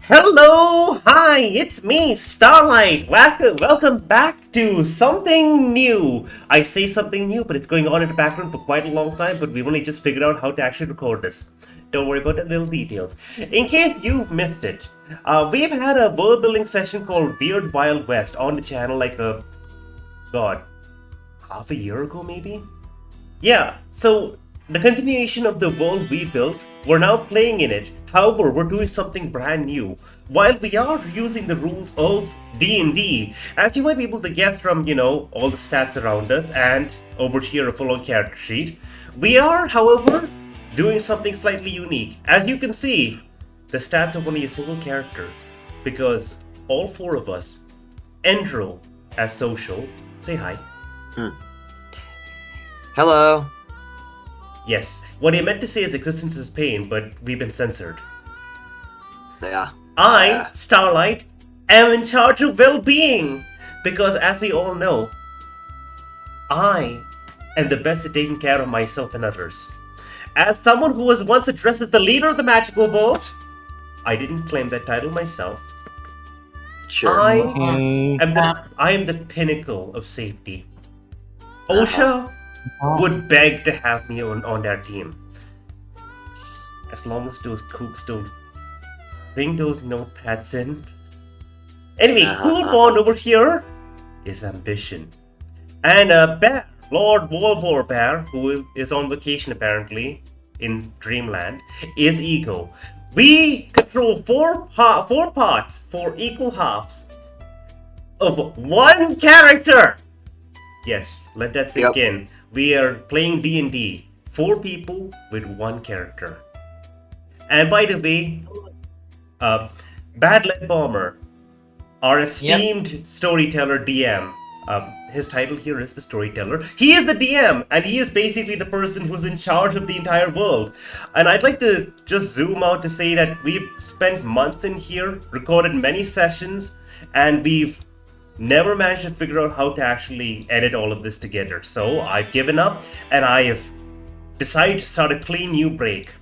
Hello, hi, it's me, Starlight. Welcome back to something new. I say something new, but it's going on in the background for quite a long time, but we've only just figured out how to actually record this. Don't worry about the little details. In case you've missed it, we've had a world building session called Wyrd West on the channel god, half a year ago maybe? Yeah, so the continuation of the world we built, we're now playing in it. However, we're doing something brand new. While we are using the rules of D&D, as you might be able to guess from, all the stats around us and over here a full-on character sheet, we are, however, doing something slightly unique. As you can see, the stats of only a single character, because all four of us, Endro as social, say hi. Hello. Yes, what he meant to say is existence is pain, but we've been censored. Yeah. I, Starlight, am in charge of well-being, because as we all know, I am the best at taking care of myself and others. As someone who was once addressed as the leader of the magical world, I didn't claim that title myself. Sure. I am the pinnacle of safety. OSHA would beg to have me on their team. As long as those kooks don't bring those notepads in. Anyway, cool bond over here is ambition. And Bear, Lord Volvor Bear, who is on vacation apparently in Dreamland, is ego. We control four parts, four equal halves of one character. Yes, let that sink in. We are playing D&D. Four people with one character. And by the way, Bad Lead Bomber, our esteemed storyteller DM. His title here is the storyteller. He is the DM, and he is basically the person who's in charge of the entire world. And I'd like to just zoom out to say that we've spent months in here, recorded many sessions, and we've never managed to figure out how to actually edit all of this together. So I've given up, and I have decided to start a clean new break.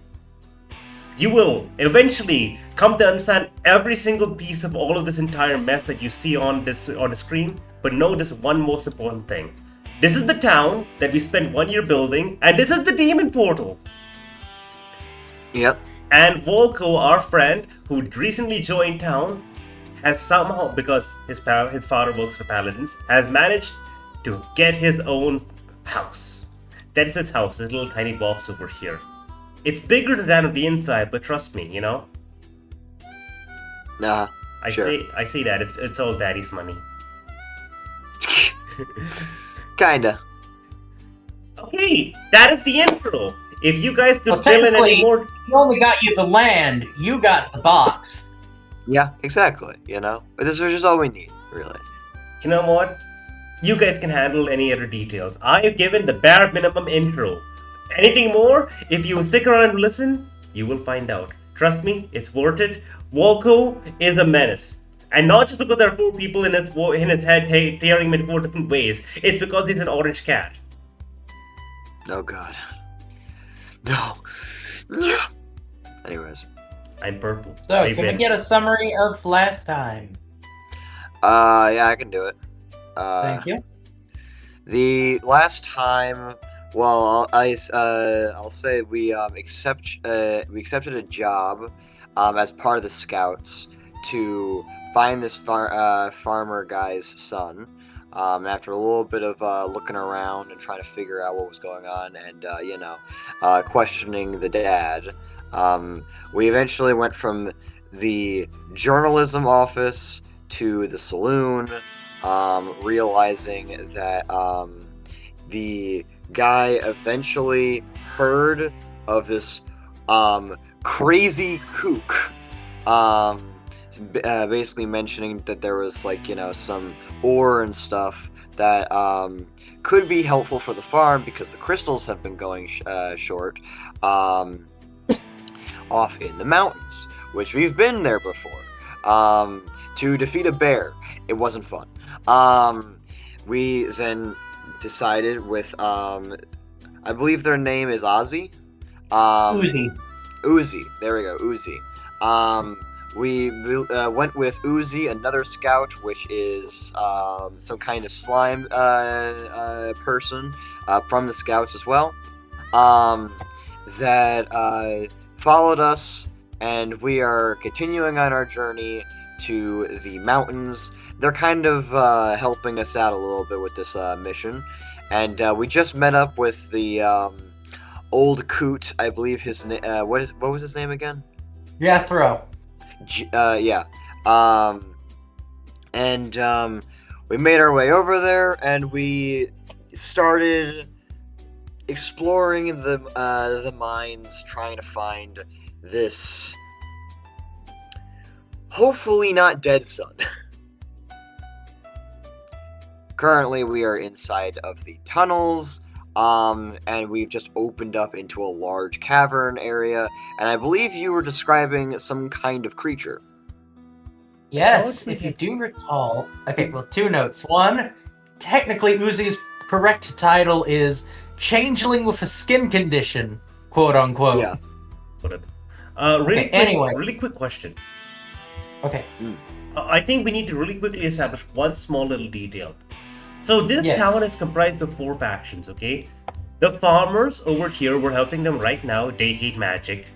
You will eventually come to understand every single piece of all of this entire mess that you see on the screen, but know this one most important thing. This is the town that we spent 1 year building, and this is the demon portal. Yep. And Volko, our friend, who recently joined town, has somehow, because his father works for Paladins, has managed to get his own house. That is his house, this little tiny box over here. It's bigger than that on the inside, but trust me, Nah. I say that it's all daddy's money. Kinda. Okay, that is the intro. If you guys could fill in any more, he only got you the land. You got the box. Yeah, exactly. But this is just all we need, really. You know what? You guys can handle any other details. I have given the bare minimum intro. Anything more? If you stick around and listen, you will find out. Trust me, it's worth it. Volko is a menace. And not just because there are four people in his head tearing him in four different ways. It's because he's an orange cat. Oh god. No. Yeah. Anyways. I'm purple. So, can we get a summary of last time? Yeah, I can do it. Thank you. The last time, well, I'll say we accepted a job as part of the scouts to find this farmer guy's son. After a little bit of looking around and trying to figure out what was going on, and questioning the dad, we eventually went from the journalism office to the saloon, realizing that the guy eventually heard of this crazy kook, basically mentioning that there was some ore and stuff that could be helpful for the farm because the crystals have been going short off in the mountains, which we've been there before, to defeat a bear. It wasn't fun. We then decided with I believe their name is Ozzy. Uzi. Uzi. There we go. Uzi. we went with Uzi, another scout, which is some kind of slime person from the scouts as well. That followed us, and we are continuing on our journey to the mountains. They're kind of helping us out a little bit with this mission, and we just met up with the old coot. I believe his name. What was his name again? Jethro. Yeah. And we made our way over there, and we started exploring the mines, trying to find this hopefully not dead sun. Currently, we are inside of the tunnels, and we've just opened up into a large cavern area, and I believe you were describing some kind of creature. Yes, if you do recall. Okay, well, 2 notes. 1, technically Uzi's correct title is Changeling with a Skin Condition, quote unquote. Yeah. Whatever. Anyway. Really quick question. Okay. I think we need to really quickly establish one small little detail. So this Yes. town is comprised of 4 factions, okay? The farmers over here, we're helping them right now. They hate magic.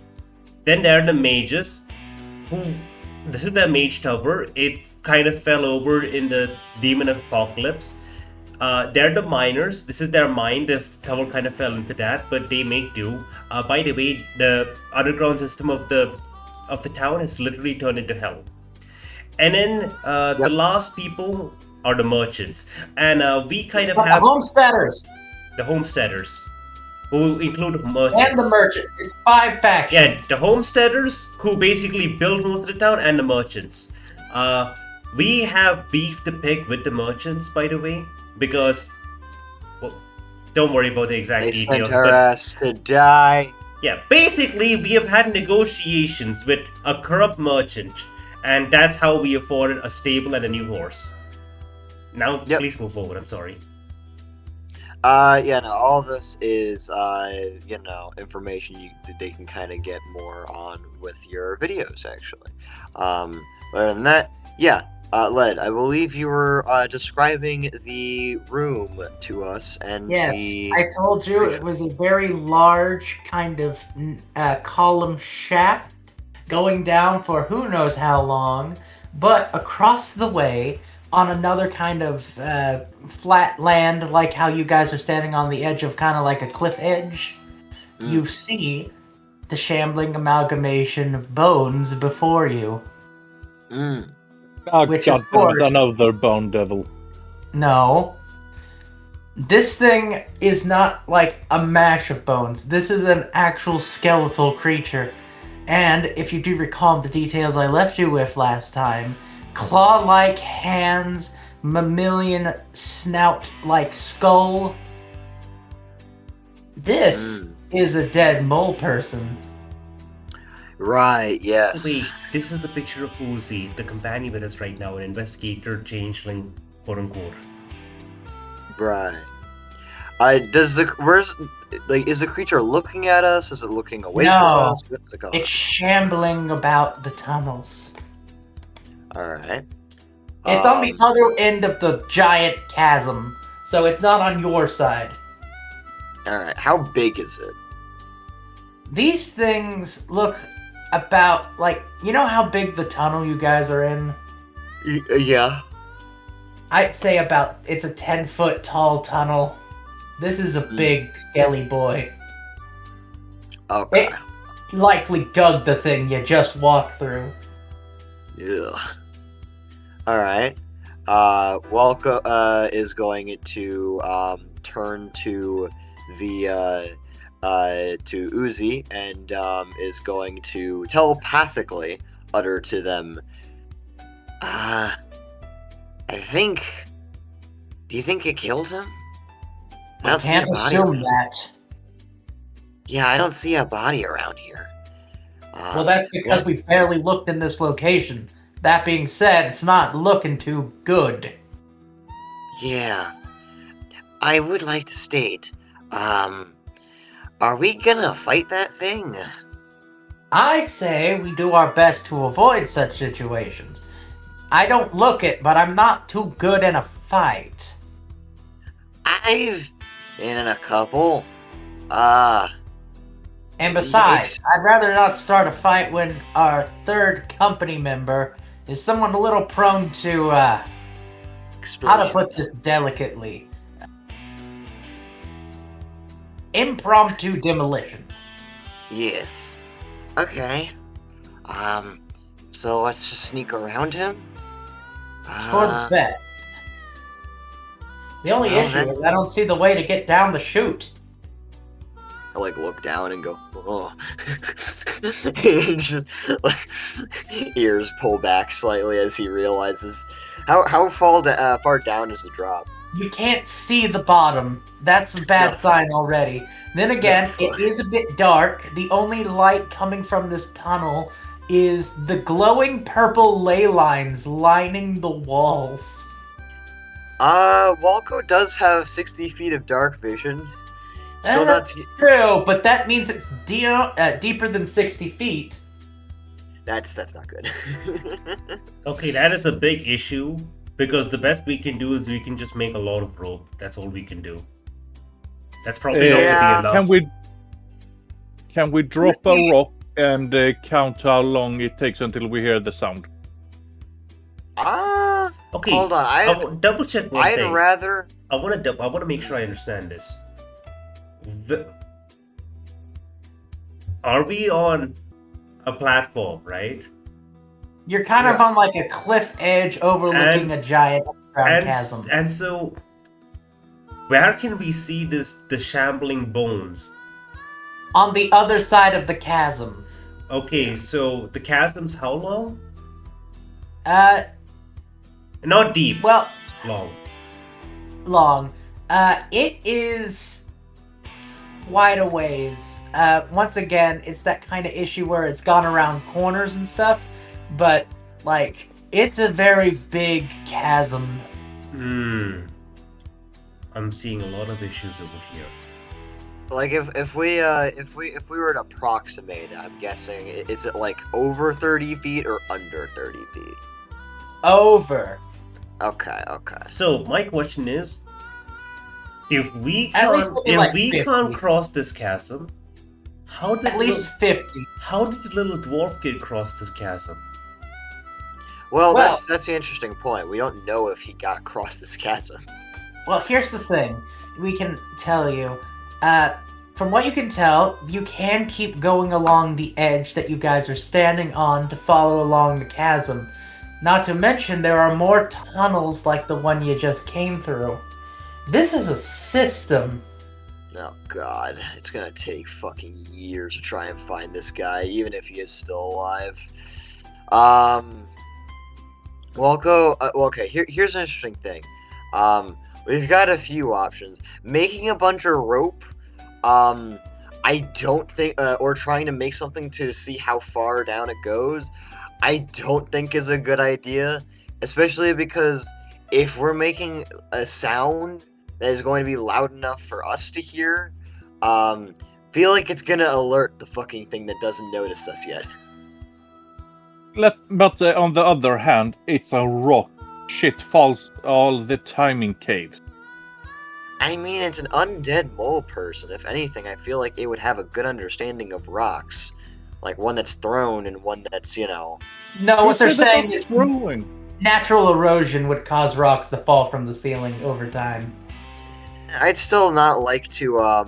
Then there are the mages, who... This is their mage tower. It kind of fell over in the demon apocalypse. They're the miners. This is their mine. The tower kind of fell into that, but they make do. By the way, the underground system of the town has literally turned into hell. And then the last people are the merchants, and we kind of have homesteaders. The homesteaders, who include merchants. And the merchant. It's 5 factions. Yeah, the homesteaders, who basically build most of the town, and the merchants. We have beef to pick with the merchants, by the way, because, well, don't worry about the exact They details. sent her ass to die. Yeah, basically, we have had negotiations with a corrupt merchant, and that's how we afforded a stable and a new horse. Now, please move forward. I'm sorry. Yeah, no, all this is, information they can kind of get more on with your videos, actually. Other than that, yeah, Led, I believe you were describing the room to us, and yes, I told you it was a very large kind of column shaft going down for who knows how long, but across the way, on another kind of flat land, like how you guys are standing on the edge of kind of like a cliff edge, you see the shambling amalgamation of bones before you. Oh, Which, God, of course, another bone devil. No. This thing is not like a mash of bones. This is an actual skeletal creature. And if you do recall the details I left you with last time, claw-like hands, mammalian snout-like skull. This is a dead mole person. Right, yes. Wait, this is a picture of Uzi, the companion with us right now, an investigator, changeling, quote unquote. Right. Is the creature looking at us? Is it looking away from us? What's it going on? It's shambling about the tunnels. Alright. It's on the other end of the giant chasm, so it's not on your side. Alright, how big is it? These things look about like, you know how big the tunnel you guys are in? Yeah. I'd say it's a 10-foot tall tunnel. This is a big, skelly boy. Okay. It likely dug the thing you just walked through. Yeah. Alright. Walka is going to turn to the to Uzi and is going to telepathically utter to them, do you think it killed him? I don't can't assume that. Yeah, I don't see a body around here. Well, that's because we barely looked in this location. That being said, it's not looking too good. Yeah. I would like to state, are we gonna fight that thing? I say we do our best to avoid such situations. I don't look it, but I'm not too good in a fight. I've been in a couple. And besides, It's I'd rather not start a fight when our third company member is someone a little prone to, how to put explosions. this delicately, impromptu demolition. Yes. Okay. So let's just sneak around him. It's for the best. The only well, issue then- is I don't see the way to get down the chute. I like look down and go, oh. And just like ears pull back slightly as he realizes how far down is the drop. You can't see the bottom. That's a bad No. sign already. Then again, No. it is a bit dark. The only light coming from this tunnel is the glowing purple ley lines lining the walls. Walco does have 60 feet of dark vision. Still not. That's true, but that means it's deeper than 60 feet. That's not good. Okay, that is a big issue because the best we can do is we can just make a lot of rope. That's all we can do. That's probably not Yeah. going to be enough. Can we drop a rock and count how long it takes until we hear the sound? Okay, Hold on. I will double check one I'd thing. rather. I want to make sure I understand this. Are we on a platform, right? You're kind of on like a cliff edge overlooking a giant underground chasm. And so, where can we see the shambling bones? On the other side of the chasm. Okay, so the chasm's how long? Well, Not deep. Long. long. It is wide a ways. Once again, it's that kind of issue where it's gone around corners and stuff, but like it's a very big chasm. I'm seeing a lot of issues over here. Like if we were to approximate, I'm guessing, is it like over 30 feet or under 30 feet? Over. Okay. So my question is, if we At least can't, maybe like 50. cross this chasm, how did At least 50. how did the little dwarf kid cross this chasm? Well, Well- that's the interesting point. We don't know if he got across this chasm. Well, here's the thing. We can tell you. From what you can tell, you can keep going along the edge that you guys are standing on to follow along the chasm. Not to mention, there are more tunnels like the one you just came through. This is a system. Oh god, it's gonna take fucking years to try and find this guy, even if he is still alive. Well, okay. Here's an interesting thing. We've got a few options. Making a bunch of rope. I don't think, or trying to make something to see how far down it goes. I don't think is a good idea, especially because if we're making a sound that is going to be loud enough for us to hear, feel like it's gonna alert the fucking thing that doesn't notice us yet. But on the other hand, it's a rock. Shit falls all the time in caves. I mean, it's an undead mole person. If anything, I feel like it would have a good understanding of rocks. Like one that's thrown and one that's, No, what they're saying is throwing. natural erosion would cause rocks to fall from the ceiling over time. I'd still not like to,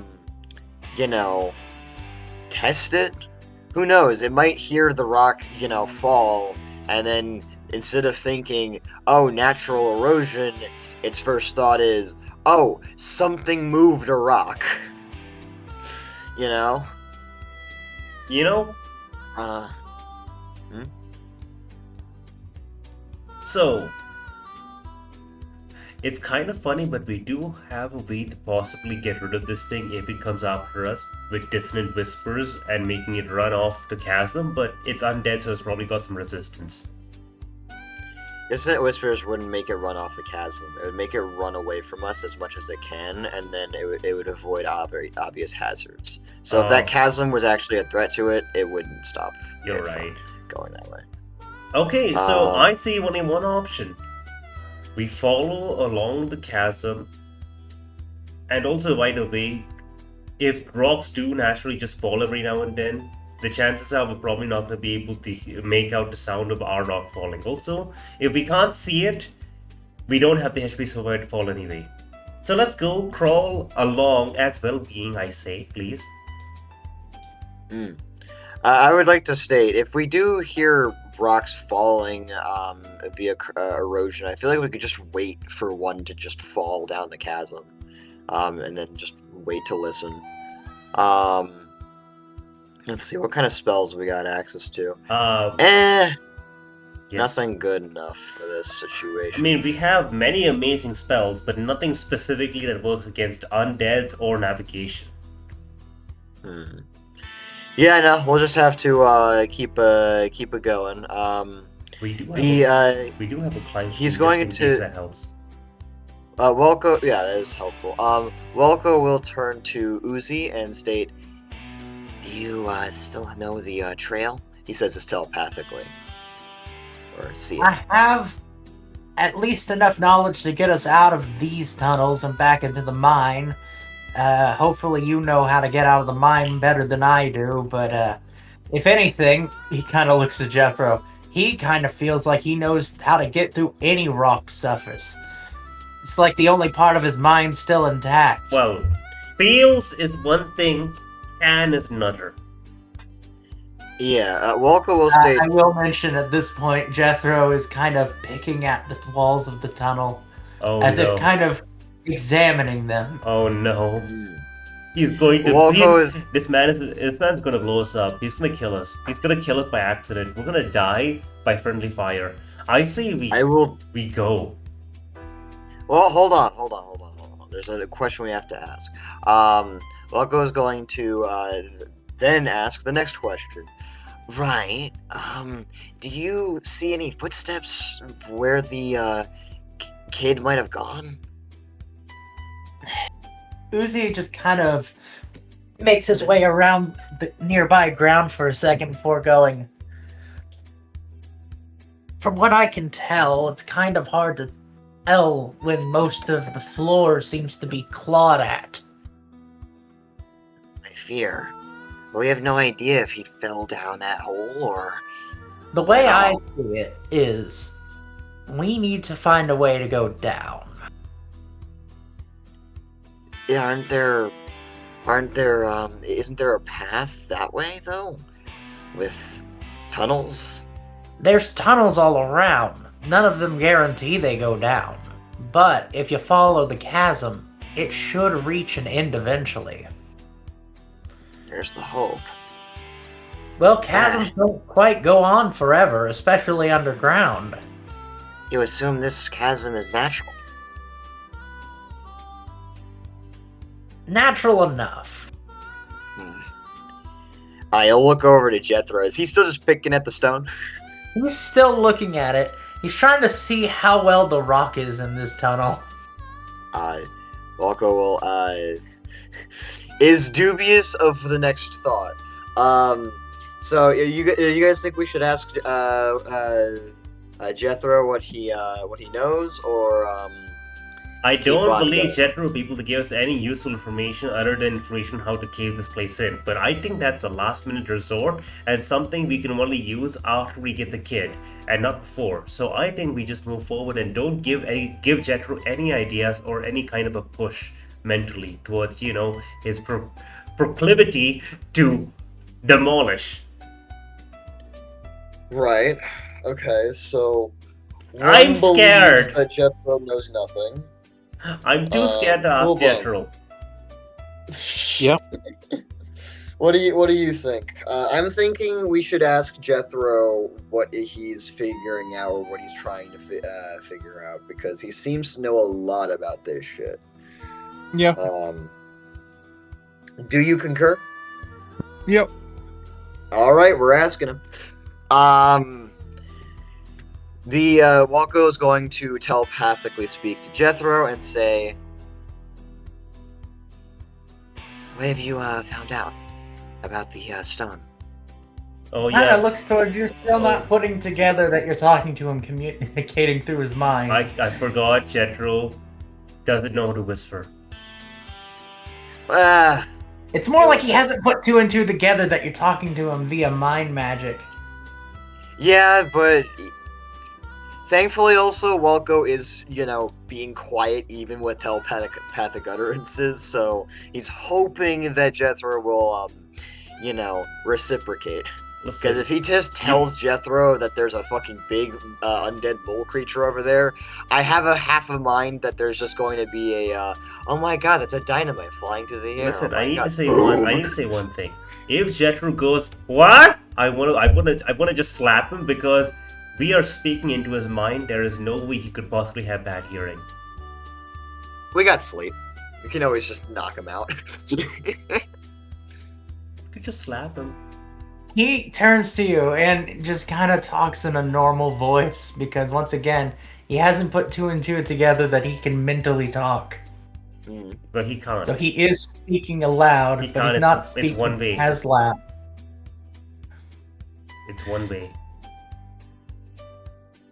test it. Who knows? It might hear the rock, fall, and then instead of thinking, oh, natural erosion, its first thought is, oh, something moved a rock. You know? You know? So, it's kind of funny, but we do have a way to possibly get rid of this thing if it comes after us with dissonant whispers and making it run off the chasm, but it's undead, so it's probably got some resistance. Dissonant Whispers wouldn't make it run off the chasm. It would make it run away from us as much as it can, and then it would avoid obvious hazards. So if that chasm was actually a threat to it, it wouldn't stop. You're right. Going that way. Okay, so I see only one option. We follow along the chasm, and also, by the way, if rocks do naturally just fall every now and then, the chances are we're probably not going to be able to make out the sound of our rock falling. Also, if we can't see it, we don't have the HP survival to fall anyway. So let's go crawl along as well-being, I say, please. I would like to state, if we do hear rocks falling via erosion, I feel like we could just wait for one to just fall down the chasm, and then just wait to listen. Let's see, what kind of spells we got access to? Yes. Nothing good enough for this situation. I mean, we have many amazing spells, but nothing specifically that works against undeads or navigation. Yeah, no, we'll just have to keep it going. We do have a client. He's going to. That helps. Welko, yeah, that is helpful. Welko will turn to Uzi and state, "Do you still know the trail?" He says this telepathically. Or see it. I have at least enough knowledge to get us out of these tunnels and back into the mine. Hopefully you know how to get out of the mine better than I do, but if anything, he kind of looks at Jethro. He kind of feels like he knows how to get through any rock surface. It's like the only part of his mind still intact. Well, feels is one thing, can is another. Yeah, Walker will state... I will mention at this point, Jethro is kind of picking at the walls of the tunnel. As if kind of examining them. Oh no. He's going to... This man's going to blow us up. He's going to kill us. He's going to kill us by accident. We're going to die by friendly fire. I say we go. Well, hold on. There's a question we have to ask. Walko is going to then ask the next question. Right. Do you see any footsteps where the kid might have gone? Uzi just kind of makes his way around the nearby ground for a second before going. From what I can tell, it's kind of hard to tell when most of the floor seems to be clawed at. I fear. But we have no idea if he fell down that hole or... The way I see it is, we need to find a way to go down. Isn't there a path that way, though? With tunnels? There's tunnels all around. None of them guarantee they go down. But if you follow the chasm, it should reach an end eventually. There's the hope. Well, chasms don't quite go on forever, especially underground. You assume this chasm is natural? Natural enough. I'll look over to Jethro. Is he still just picking at the stone? He's still looking at it. He's trying to see how well the rock is in this tunnel. Walko will, is dubious of the next thought. So you guys think we should ask Jethro what he knows, or I don't believe Jethro will be able to give us any useful information other than information how to cave this place in. But I think that's a last-minute resort and something we can only use after we get the kid and not before. So I think we just move forward and don't give Jethro any ideas or any kind of a push mentally towards, his proclivity to demolish. Right. Okay. So I'm scared that Jethro knows nothing. I'm too scared to ask Jethro. Yeah. What do you think? I'm thinking we should ask Jethro what he's figuring out or what he's trying to figure out, because he seems to know a lot about this shit. Yeah. Do you concur? Yep. All right, we're asking him. The Walko is going to telepathically speak to Jethro and say, "What have you found out about the stone?" Oh Kind yeah, of looks towards you, still not putting together that you're talking to him, communicating through his mind. I forgot. Jethro doesn't know how to whisper. Ah, It's more like he hasn't put two and two together that you're talking to him via mind magic. yeah, but thankfully also Walko is, being quiet even with telepathic utterances, so he's hoping that Jethro will, reciprocate. Because Listen, if he just tells Jethro that there's a fucking big undead bull creature over there, I have a half a mind that there's just going to be a, oh my god, that's a dynamite flying through the air. listen. Oh my I need god. to say one. I need to say one thing. If Jethro goes, what? I wanna just slap him because we are speaking into his mind. There is no way he could possibly have bad hearing. We got sleep. We can always just knock him out. You could just slap him. He turns to you and just kind of talks in a normal voice because, once again, he hasn't put two and two together that he can mentally talk. But he can't. So he is speaking aloud, He but can't, he's not it's speaking one way. as loud. It's one way.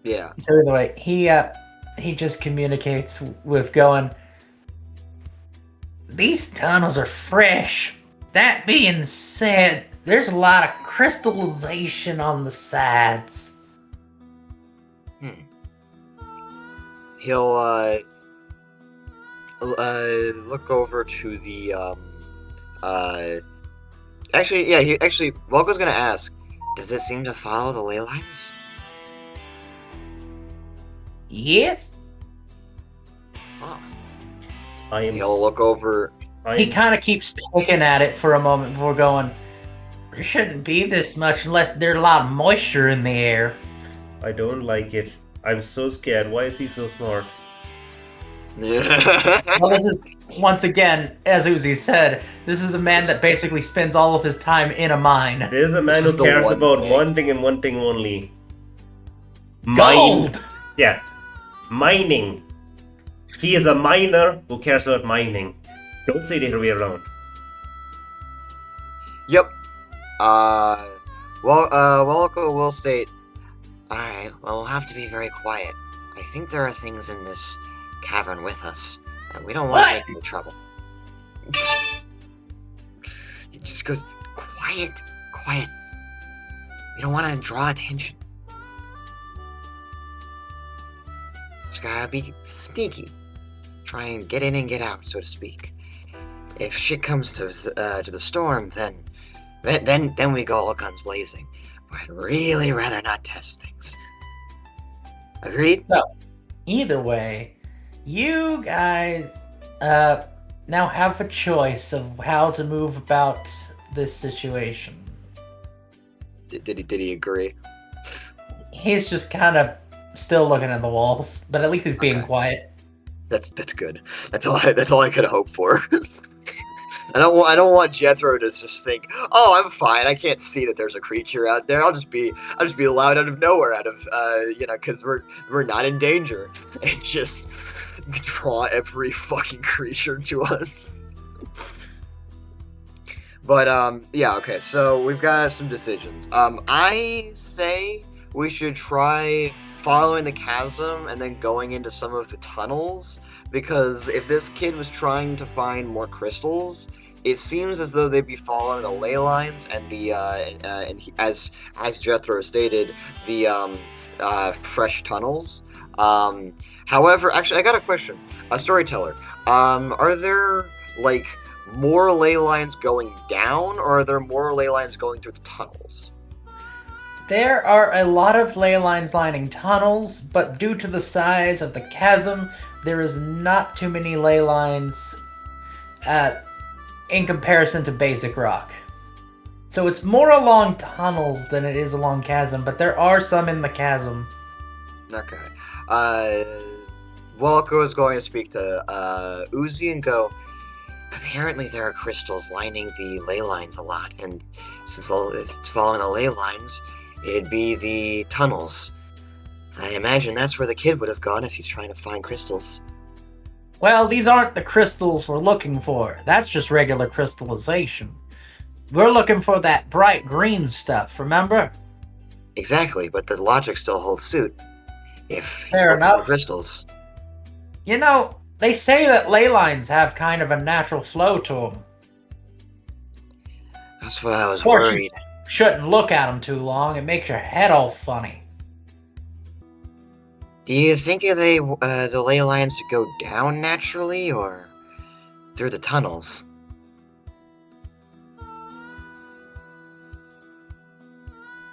Yeah. So anyway, he just communicates with going, "These tunnels are fresh. That being said, there's a lot of crystallization on the sides." He'll look over to the Volko's gonna ask, does it seem to follow the ley lines? Yes. Oh. I He'll look over. He kind of keeps picking at it for a moment before going, "There shouldn't be this much unless there's a lot of moisture in the air." I don't like it. I'm so scared. Why is he so smart? Well, this is, once again, as Uzi said, this is a man that basically spends all of his time in a mine. There's a man This is who the cares one about thing. one thing and one thing only. Gold! Yeah. Mining. He is a miner who cares about mining. Don't say the other way around. Yep. Walko will state, alright, well, we'll have to be very quiet. I think there are things in this cavern with us, and we don't want to What? get into trouble. He just goes, quiet, quiet. We don't want to draw attention. Just gotta be sneaky. Try and get in and get out, so to speak. If shit comes to the storm, then we go all guns blazing. But I'd really rather not test things. Agreed? Either way, you guys now have a choice of how to move about this situation. Did he agree? He's just kind of still looking at the walls, but at least he's being Okay. quiet. That's good. That's all I could hope for. I don't want Jethro to just think, oh, I'm fine. I can't see that there's a creature out there. I'll just be allowed out of nowhere, because we're not in danger, and just draw every fucking creature to us. But yeah, okay. So we've got some decisions. I say we should try following the chasm and then going into some of the tunnels, because if this kid was trying to find more crystals, it seems as though they'd be following the ley lines and the as Jethro stated, the fresh tunnels. However, actually, I got a question. A storyteller. Are there like more ley lines going down, or are there more ley lines going through the tunnels? There are a lot of ley lines lining tunnels, but due to the size of the chasm, there is not too many ley lines in comparison to basic rock. So it's more along tunnels than it is along chasm, but there are some in the chasm. Okay. Walko is going to speak to Uzi and go, apparently there are crystals lining the ley lines a lot, and since it's following the ley lines, it'd be the tunnels. I imagine that's where the kid would have gone if he's trying to find crystals. Well, these aren't the crystals we're looking for. That's just regular crystallization. We're looking for that bright green stuff, remember? Exactly, but the logic still holds suit. If he's Fair looking for enough. crystals. You know, they say that ley lines have kind of a natural flow to them. That's why I was Of course you- worried. Shouldn't look at them too long. It makes your head all funny. Do you think the ley lines go down naturally or through the tunnels?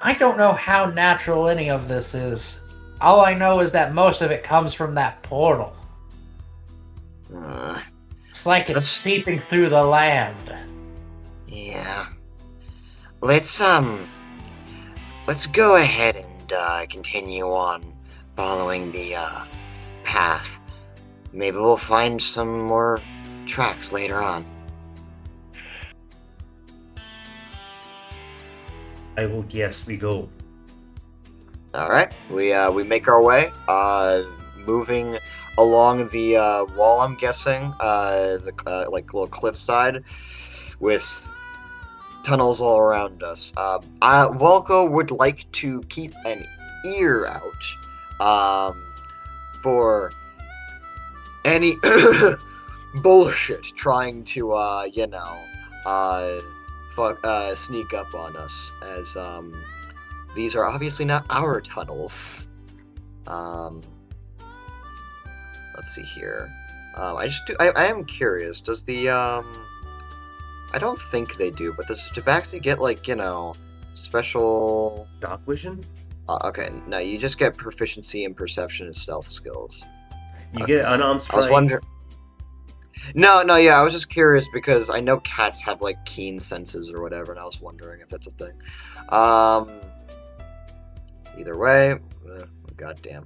I don't know how natural any of this is. All I know is that most of it comes from that portal. It's like it's That's- seeping through the land. Yeah. Let's go ahead and continue on following the path. Maybe we'll find some more tracks later on. I vote yes, we go. All right, we make our way, moving along the wall. I'm guessing the like little cliffside with tunnels all around us. Walco would like to keep an ear out for any bullshit trying to sneak up on us, as these are obviously not our tunnels. Let's see here. I am curious. Does the I don't think they do, but does Tabaxi get like special? Dark vision? Okay, no, you just get proficiency in perception and stealth skills. You get unarmed strike. I was wondering. No, yeah, I was just curious because I know cats have like keen senses or whatever, and I was wondering if that's a thing. Either way, goddamn,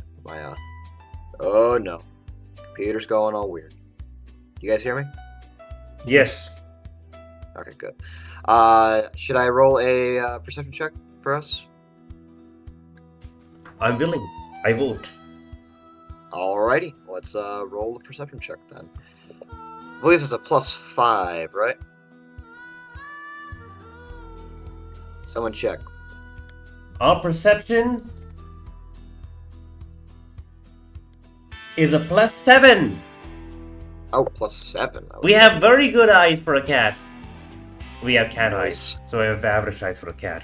oh no, computer's going all weird. You guys hear me? Yes. Okay, good. Should I roll a perception check for us? I'm willing. I vote. Alrighty, let's roll the perception check then. I believe it's a +5, right? Someone check. Our perception is a +7. Oh, +7. We have very good eyes for a cat. We have cat Nice. eyes, so we have average eyes for a cat.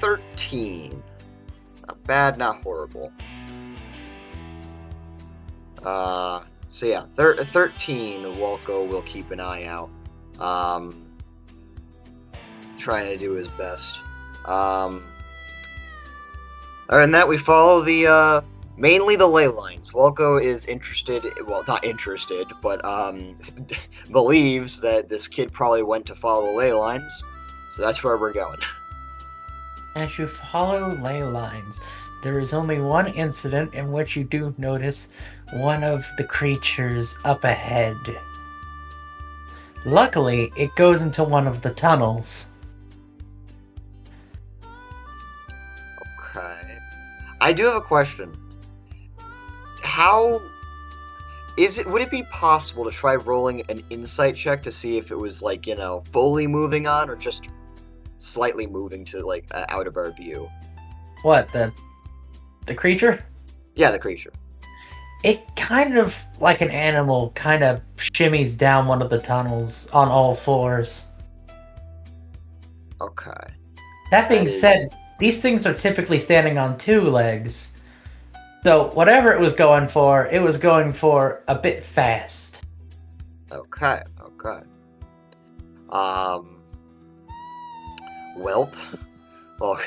13. Not bad, not horrible. So yeah, 13. Walco will keep an eye out. Trying to do his best. Other than that, we follow the mainly the ley lines. Walco is interested, well, not interested, but believes that this kid probably went to follow the ley lines, so that's where we're going. As you follow ley lines, there is only one incident in which you do notice one of the creatures up ahead. Luckily, it goes into one of the tunnels. Okay. I do have a question. How is it? Would it be possible to try rolling an insight check to see if it was like fully moving on or just slightly moving to like out of our view? What, the creature? Yeah, the creature. It kind of, like an animal, kind of shimmies down one of the tunnels on all fours. Okay. That being That is- said, these things are typically standing on two legs. So whatever it was going for a bit fast. Okay. Welp. Well,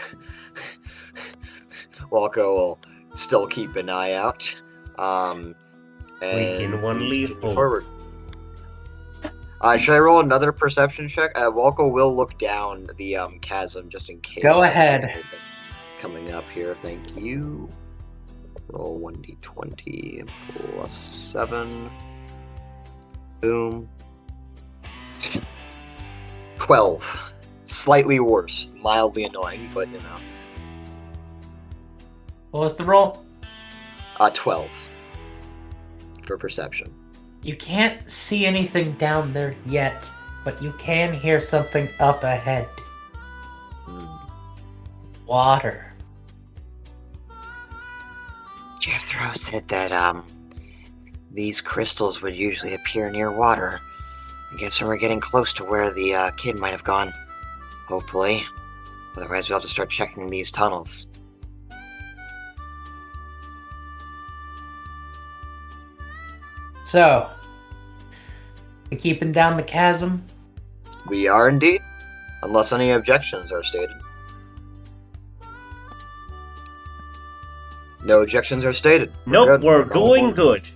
Walco will still keep an eye out. And can one we leave continue home. forward. Should I roll another perception check? Walco will look down the chasm just in case. Go ahead. Anything coming up here, thank you. Roll 1d20 +7. Boom. 12. Slightly worse. Mildly annoying, but What was the roll? 12 for perception. You can't see anything down there yet, but you can hear something up ahead. Water. Jethro said that these crystals would usually appear near water. I guess we're getting close to where the kid might have gone. Hopefully. Otherwise we'll have to start checking these tunnels. So, we keeping down the chasm? We are indeed, unless any objections are stated. No objections are stated. Nope, we're All going aboard. good.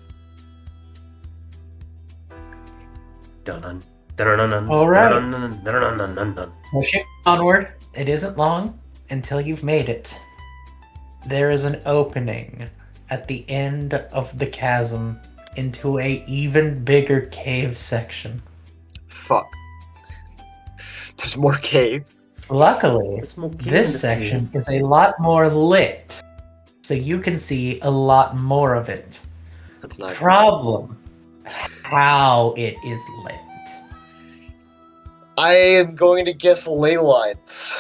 Dun-dun, dun-dun-dun, All right. dun-dun-dun, dun-dun-dun-dun-dun. Pushing onward. It isn't long until you've made it. There is an opening at the end of the chasm into a even bigger cave section. Fuck. There's more cave. Luckily, There's more cave in this section is a lot more lit, so you can see a lot more of it. That's not Problem: how it is lit. I am going to guess ley lines.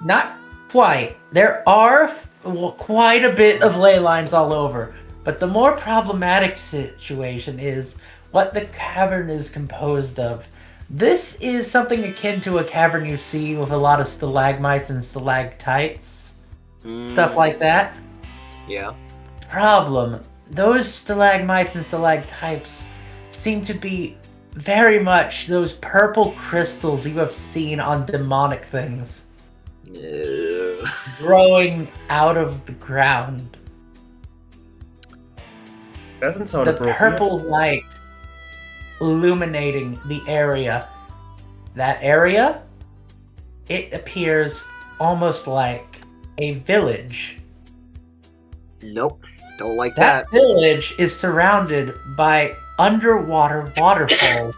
Not quite. There are quite a bit of ley lines all over, but the more problematic situation is what the cavern is composed of. This is something akin to a cavern you see with a lot of stalagmites and stalactites, stuff like that. Yeah. Problem: those stalagmites and stalactites seem to be very much those purple crystals you have seen on demonic things growing out of the ground. Doesn't sound The appropriate. purple light illuminating the area. That area, it appears almost like a village. Nope. Don't like That that. village is surrounded by underwater waterfalls,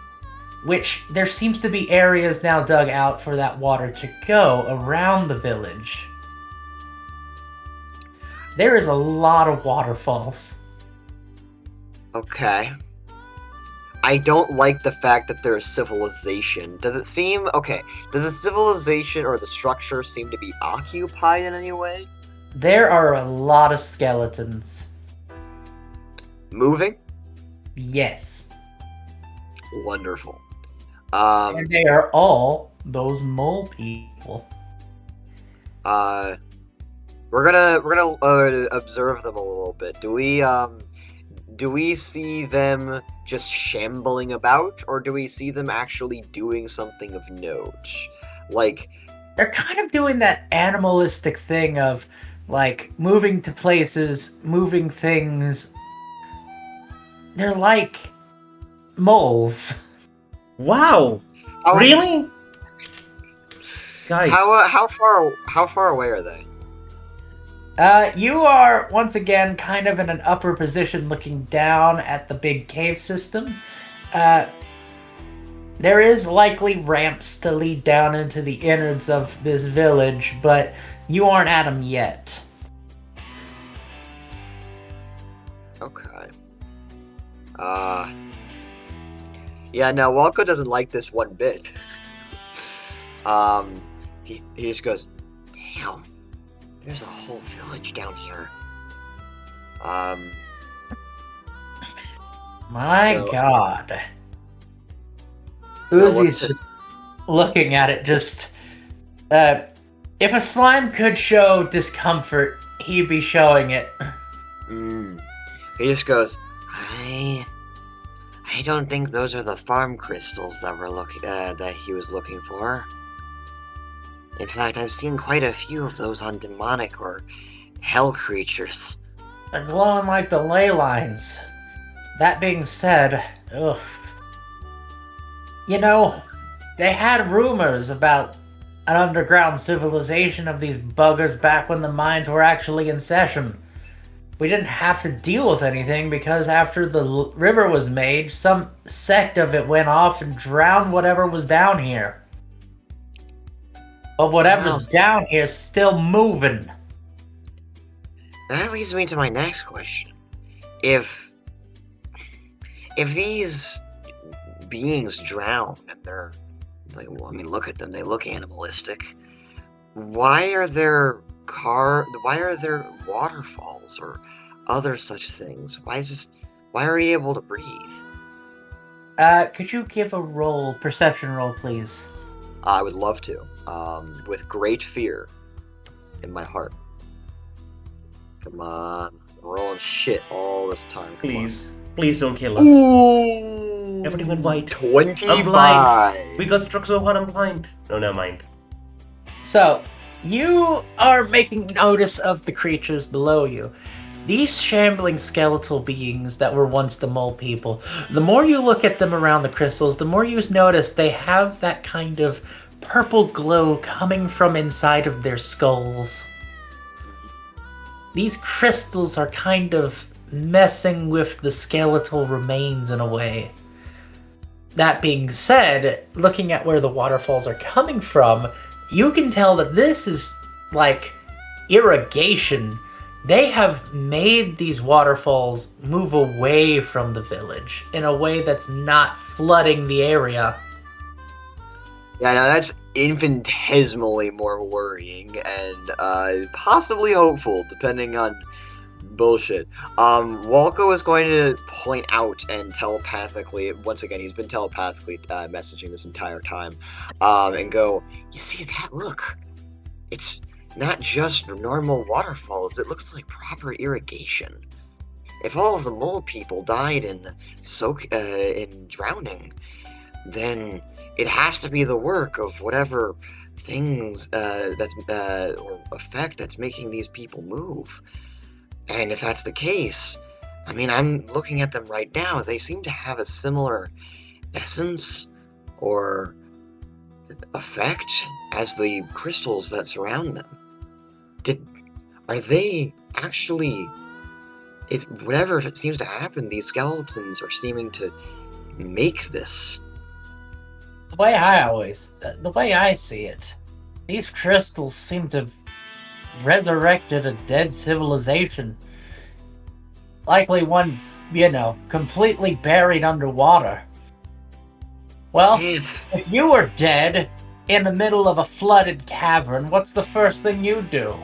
which there seems to be areas now dug out for that water to go around the village. There is a lot of waterfalls. Okay. I don't like the fact that there is civilization. Does it seem... Okay, does the civilization or the structure seem to be occupied in any way? There are a lot of skeletons. Moving? Yes. Wonderful. And they are all those mole people. We're gonna observe them a little bit. Do we see them just shambling about, or do we see them actually doing something of note? Like, They're kind of doing that animalistic thing of, like, moving to places, moving things. They're like moles. Wow! how, Really? Guys, How far away are they? You are, once again, kind of in an upper position looking down at the big cave system. There is likely ramps to lead down into the innards of this village, but you aren't at them yet. Okay. Yeah, no, Walko doesn't like this one bit. He just goes, Damn, there's a whole village down here. My So- god. So Uzi's what's it- just looking at it, just... if a slime could show discomfort, he'd be showing it. He just goes, I don't think those are the farm crystals that that he was looking for. In fact, I've seen quite a few of those on demonic or hell creatures. They're glowing like the ley lines. That being said, ugh. You know, they had rumors about an underground civilization of these buggers back when the mines were actually in session. We didn't have to deal with anything because after the river was made, some sect of it went off and drowned whatever was down here. But whatever's Wow. down here is still moving. that leads me to my next question. If these beings drown and they're like, well, I mean, look at them, they look animalistic. Why are there waterfalls or other such things? Why are we able to breathe? Could you give a perception roll, please? I would love to. With great fear in my heart. Come on. I'm rolling shit all this time. Come Please don't kill us. Ooh! Everything went white. 25! I'm blind. We got struck so hard I'm blind. No, never mind. So, you are making notice of the creatures below you. These shambling skeletal beings that were once the mole people, the more you look at them around the crystals, the more you notice they have that kind of purple glow coming from inside of their skulls. These crystals are kind of messing with the skeletal remains in a way. That being said, looking at where the waterfalls are coming from, you can tell that this is like irrigation. They have made these waterfalls move away from the village in a way that's not flooding the area. Yeah, now that's infinitesimally more worrying and possibly hopeful, depending on bullshit. Walko is going to point out and telepathically, once again, he's been telepathically messaging this entire time, and go, you see that? Look, it's not just normal waterfalls, it looks like proper irrigation. If all of the mole people died in drowning, then it has to be the work of whatever things or effect that's making these people move. And if that's the case, I mean, I'm looking at them right now. They seem to have a similar essence or effect as the crystals that surround them. Are they actually? It's whatever seems to happen. These skeletons are seeming to make this. The way I see it, these crystals seem to have resurrected a dead civilization. Likely one, completely buried underwater. Well, if you were dead in the middle of a flooded cavern, what's the first thing you'd do?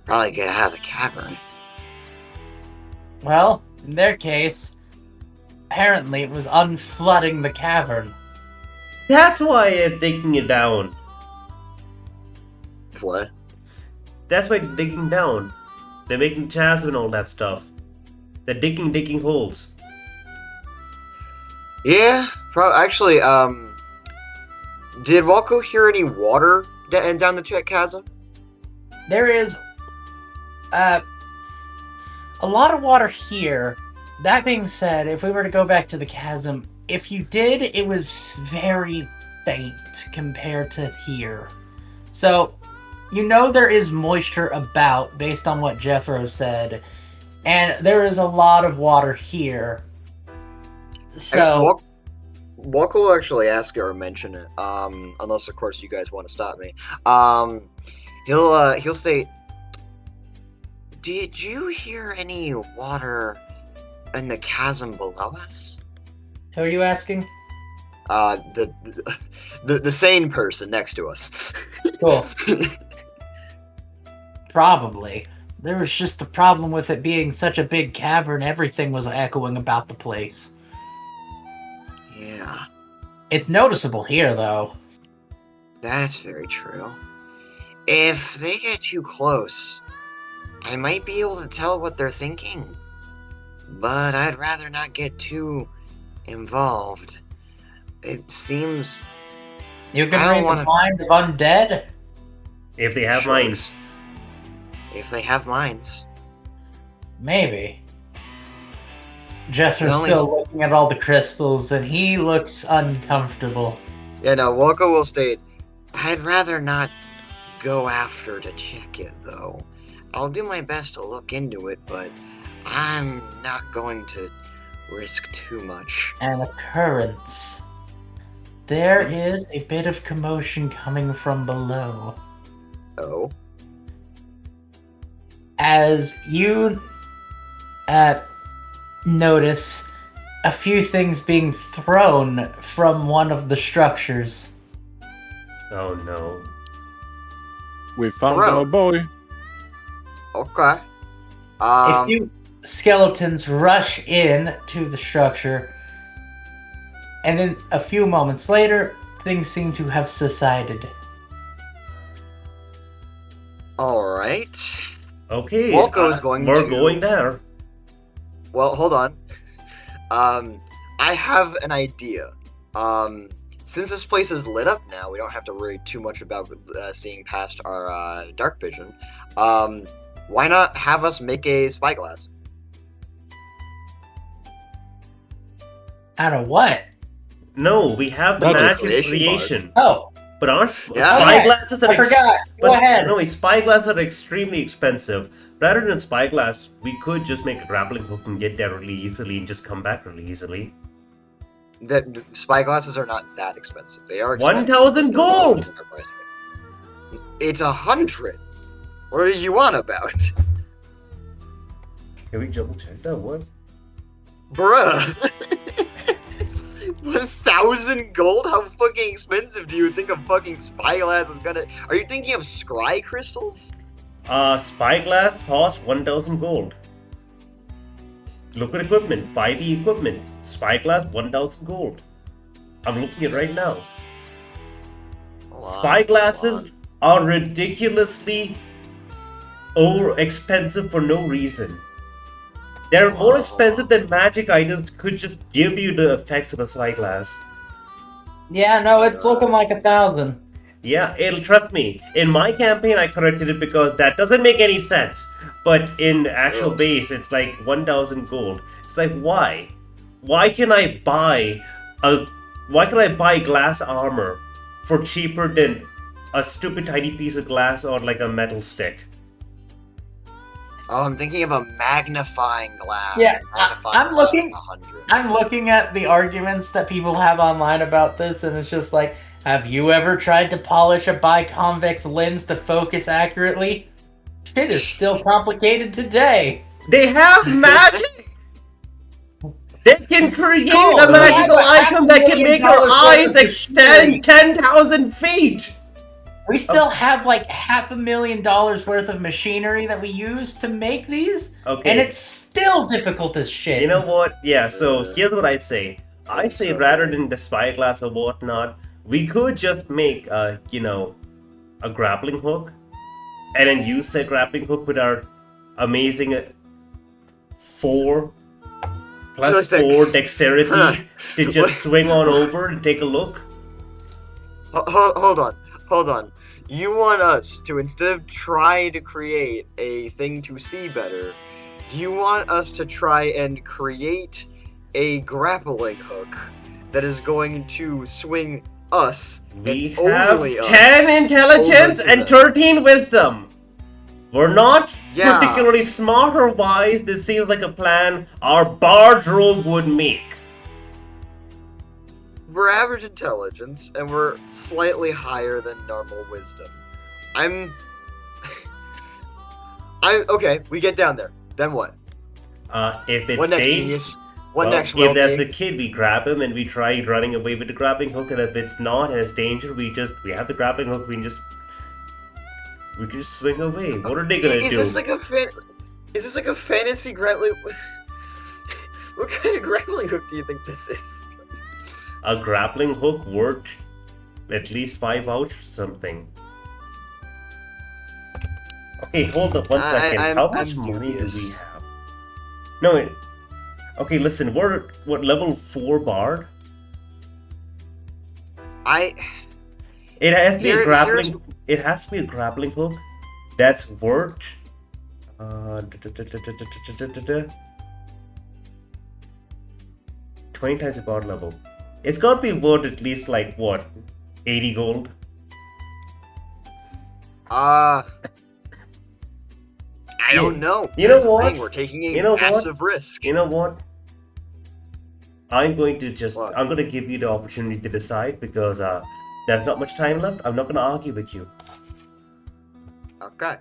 Probably get out of the cavern. Well, in their case, apparently it was unflooding the cavern. That's why they're digging it down. What? That's why they're digging down. They're making chasm and all that stuff. They're digging holes. Yeah, actually, did Walko hear any water down the chasm? There is a lot of water here. That being said, if we were to go back to the chasm, if you did, it was very faint compared to here. So, there is moisture about, based on what Jeffro said, and there is a lot of water here. So, Walko will actually ask or mention it, unless of course you guys want to stop me. He'll state, did you hear any water in the chasm below us? Who are you asking? The sane person next to us. Cool. Probably. There was just a problem with it being such a big cavern, everything was echoing about the place. Yeah. It's noticeable here, though. That's very true. If they get too close, I might be able to tell what they're thinking. But I'd rather not get too involved. It seems... You can read the mind of undead? If they have minds. If they have minds. Maybe. Jeffrey's still looking at all the crystals, and he looks uncomfortable. Yeah, no, Walko will state, I'd rather not go after to check it, though. I'll do my best to look into it, but I'm not going to risk too much. An occurrence. There is a bit of commotion coming from below. oh? as you notice a few things being thrown from one of the structures. Oh no. We found Bro. our boy. Okay. A few skeletons rush in to the structure, and then a few moments later, things seem to have subsided. All right. Okay. Walko is going We're to- going there. Well, hold on. I have an idea. Since this place is lit up now, we don't have to worry too much about seeing past our dark vision. Why not have us make a spyglass? Out of what? No, we have the That's a magic creation creation. Oh, But aren't Yeah. spyglasses I forgot. Go ahead. No, spyglasses are extremely expensive. Rather than spyglass, we could just make a grappling hook and get there really easily and just come back really easily. That spyglasses are not that expensive. They are expensive. 1,000 gold! It's 100. What are you on about? Can we double check that? What? Bruh. 1,000 gold? How fucking expensive do you think a fucking spyglass is gonna... Are you thinking of scry crystals? Spyglass costs 1,000 gold. Look at equipment, 5e equipment. Spyglass 1,000 gold. I'm looking at it right now. Spyglasses are ridiculously expensive for no reason. They're more expensive than magic items could just give you the effects of a spyglass. Yeah, no, it's looking like 1,000. Yeah, trust me. In my campaign, I corrected it because that doesn't make any sense. But in actual base, it's like 1,000 gold. It's like, why? Why can I buy glass armor for cheaper than a stupid tiny piece of glass or like a metal stick? Oh, I'm thinking of a magnifying glass. Yeah, Magnifying I'm glass looking- is 100. I'm looking at the arguments that people have online about this, and it's just like, have you ever tried to polish a biconvex lens to focus accurately? Shit is still complicated today. They have magic! They can create Cool. a magical Yeah, but item that can make your $500,000 eyes worth of extend 10,000 feet! We still have like $500,000 worth of machinery that we use to make these, Okay. and it's still difficult as shit. You know what? Yeah, so here's what I'd say. I'd say So- rather than the spyglass or whatnot, we could just make, a grappling hook, and then use that grappling hook with our amazing 4 plus Look, 4 dexterity to just swing on over and take a look. Hold on. You want us to, instead of try to create a thing to see better, you want us to try and create a grappling hook that is going to swing us We and have only us 10 intelligence over to and them. 13 wisdom. We're not Yeah. particularly smart or wise. This seems like a plan our barge rogue would make. We're average intelligence, and we're slightly higher than normal wisdom. Okay, we get down there. Then what? If it's What next, staged, genius? What well, next, if Will that's King? the kid, we grab him and we try running away with the grappling hook. And if it's not and it's danger, we have the grappling hook. We can just swing away. What are they gonna Is do? this like a fantasy grappling? What kind of grappling hook do you think this is? A grappling hook worth at least 5 ouch or something. Okay, hold up one second. How much I'm money dubious. do we have? No, wait. Okay, listen. We're what level 4 bard? It has to be a Here- grappling. It has to be a grappling hook. That's worth. 20 times the bard level. It's got to be worth at least like what, 80 gold. I don't know. You know That's the what? thing, We're taking a You know what? massive risk. You know what? I'm going to What? I'm going to give you the opportunity to decide because there's not much time left. I'm not going to argue with you. Okay.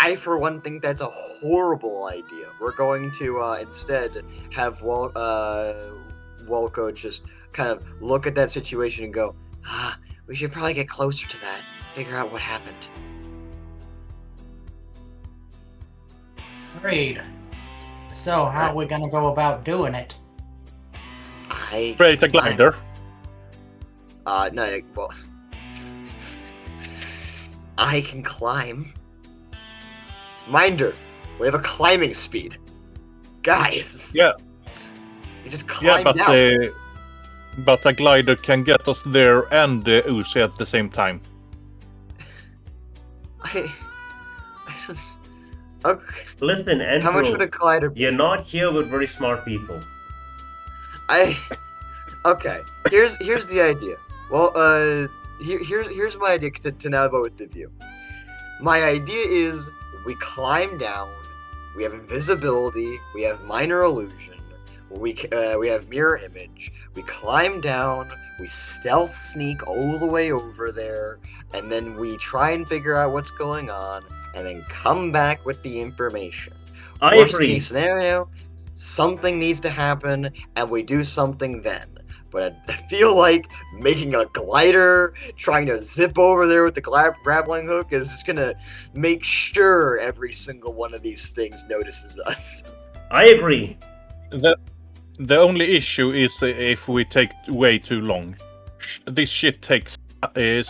I for one think that's a horrible idea. We're going to instead have Walco just kind of look at that situation and go, we should probably get closer to that, figure out what happened. Agreed. So, how are we gonna go about doing it? Create a glider. No, well, I can climb. Minder, we have a climbing speed. Guys. Yeah. You just climb Yeah, down. but a glider can get us there and Uzi at the same time. I just... Okay. Listen, Andrew, How much would a glider be? you're not here with very smart people. Okay. Here's the idea. Well, here's my idea to now both of you. My idea is we climb down. We have invisibility. We have minor illusion. We have mirror image. We climb down. We stealth sneak all the way over there, and then we try and figure out what's going on, and then come back with the information. I Worst agree. case scenario, something needs to happen, and we do something then. But I feel like making a glider, trying to zip over there with the grappling hook is just gonna make sure every single one of these things notices us. I agree. The only issue is if we take way too long. This shit takes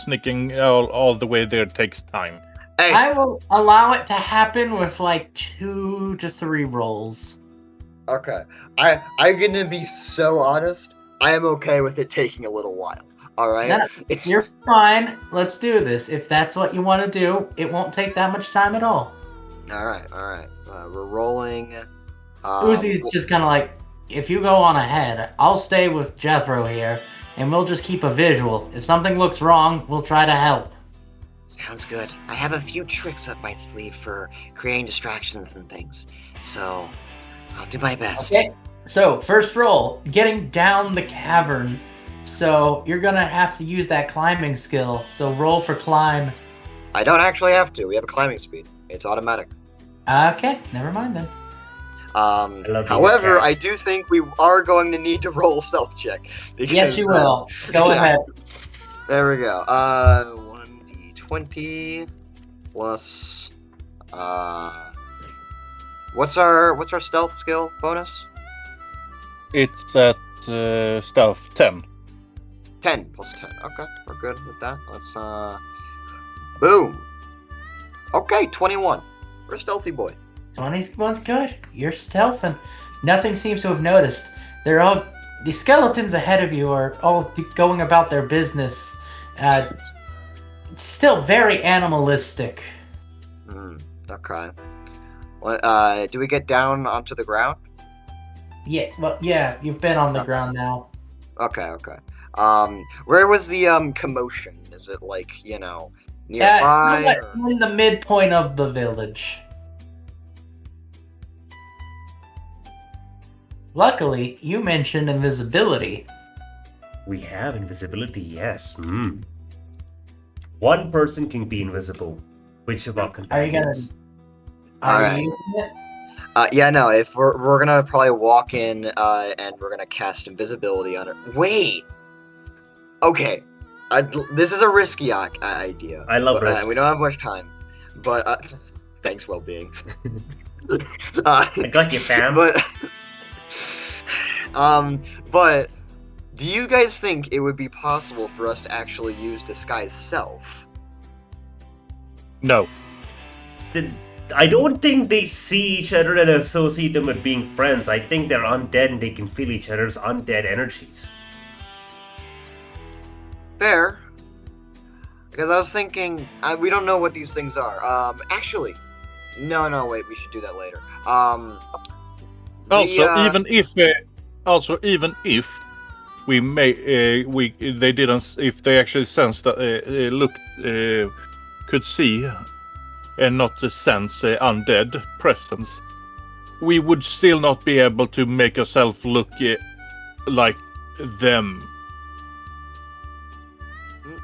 sneaking all the way there takes time. Hey, I will allow it to happen with like 2 to 3 rolls. okay. I'm gonna be so honest. I am okay with it taking a little while. All right. No, you're fine. Let's do this. If that's what you want to do, it won't take that much time at all. All right. We're rolling. Uzi's just kind of like, if you go on ahead, I'll stay with Jethro here, and we'll just keep a visual. If something looks wrong, we'll try to help. Sounds good. I have a few tricks up my sleeve for creating distractions and things, so I'll do my best. Okay. So, first roll, getting down the cavern. So, you're gonna have to use that climbing skill. So, roll for climb. I don't actually have to. We have a climbing speed. It's automatic. Okay, never mind then. love being However, a cat. I do think we are going to need to roll a stealth check. Yes, you because, will. Go yeah. ahead. There we go. 1d20 plus. What's our stealth skill bonus? It's at stealth 10. 10 plus 10. Okay, we're good with that. Let's boom. Okay, 21. We're a stealthy boy. 21's good. You're stealthing. Nothing seems to have noticed. The skeletons ahead of you are all going about their business. Still very animalistic. Okay. Well, do we get down onto the ground? Yeah, well, yeah, you've been on the Okay. ground now. Okay. Where was the commotion? Is it like, nearby? Somewhat or- in the midpoint of the village. Luckily, you mentioned invisibility. We have invisibility, yes. One person can be invisible. Which of our Are you gonna? companions? Are Alright. you using it? Yeah, no. If we're gonna probably walk in, and we're gonna cast invisibility on it. Wait. Okay. This is a risky idea. I love risk. We don't have much time, but thanks, well-being. I got you, fam. But do you guys think it would be possible for us to actually use disguise self? No. I don't think they see each other and associate them with being friends. I think they're undead and they can feel each other's undead energies. Fair. Because I was thinking, we don't know what these things are. Actually, no, wait, we should do that later. Even if we may, they didn't, if they actually sensed that, could see, and not sense undead presence, we would still not be able to make ourselves look like them.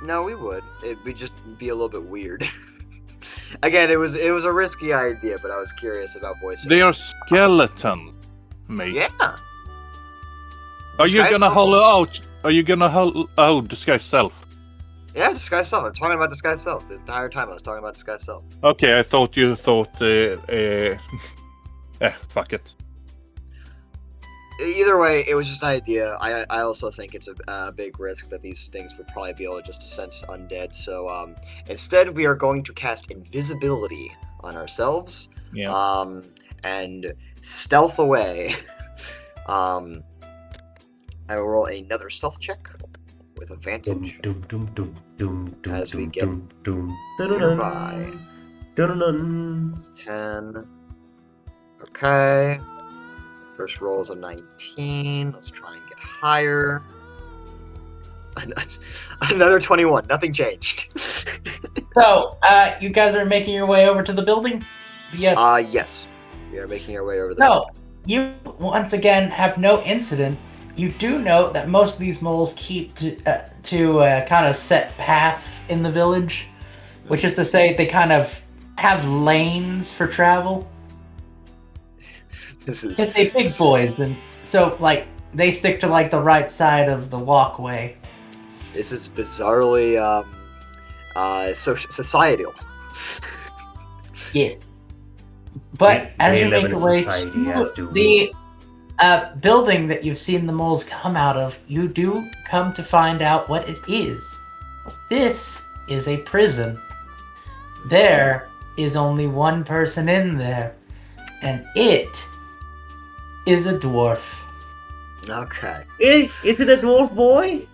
No, we would. It would just be a little bit weird. Again, it was a risky idea, but I was curious about voicing. They are skeletons, mate. Yeah. Are you Disguise gonna self? hollow out? Are you gonna hollow? Oh, disguise self. Yeah, disguise self. I'm talking about disguise self the entire time. I was talking about disguise self. Okay, I thought you thought. Fuck it. Either way, it was just an idea. I also think it's a big risk that these things would probably be able to just sense undead. So instead, we are going to cast invisibility on ourselves. Yeah. And stealth away. I will roll another stealth check with advantage. As we get nearby. It's 10. Okay. First roll is a 19. Let's try and get higher. Another 21. Nothing changed. So, you guys are making your way over to the building? Yes. We are making our way over there. No, you once again have no incident. You do know that most of these moles keep to kind of set path in the village, which is to say they kind of have lanes for travel. This is Because they're big boys, and so like they stick to like the right side of the walkway. This is bizarrely societal. Yes. But as we you live make in your a way society, as do to we. the building that you've seen the moles come out of, you do come to find out what it is. This is a prison. There is only one person in there, and it is a dwarf. Okay. Is it a dwarf boy?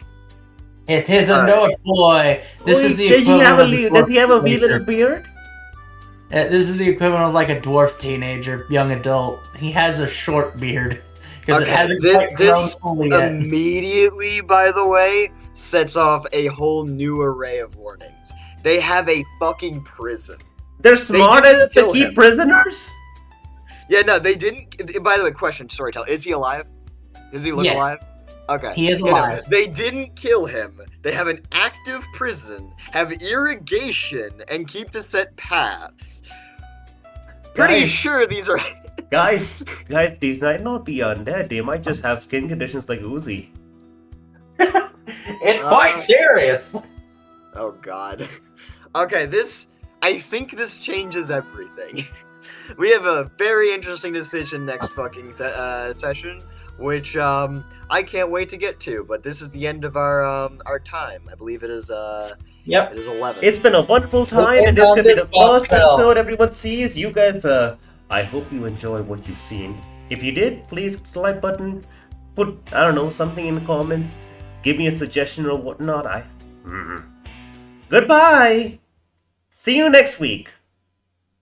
It is a Alright. dwarf boy. This is the Does he have equivalent of does he have a wee dwarf little teenager. beard? This is the equivalent of like a dwarf teenager, young adult. He has a short beard because it Okay, hasn't this- quite grown this fully yet. Immediately, by the way, sets off a whole new array of warnings. They have a fucking prison. They're smart didn't enough to kill keep him. prisoners? Yeah, no, they didn't. By the way, question, Storytell, is he alive? Does he look Yes. alive? Okay. He is You know, alive. they didn't kill him. They have an active prison, have irrigation, and keep to set paths. Pretty Guys. sure these are. Guys, these might not be undead. They might just have skin conditions like Uzi. It's quite serious. Oh god. Okay, I think this changes everything. We have a very interesting decision next fucking session, which I can't wait to get to. But this is the end of our time. I believe it is Yep. it is 11. It's been a wonderful time, end and this on could be this the first bombshell. episode everyone sees. You guys, I hope you enjoy what you've seen. If you did, please click the like button. Put, I don't know, something in the comments. Give me a suggestion or whatnot. Goodbye! See you next week!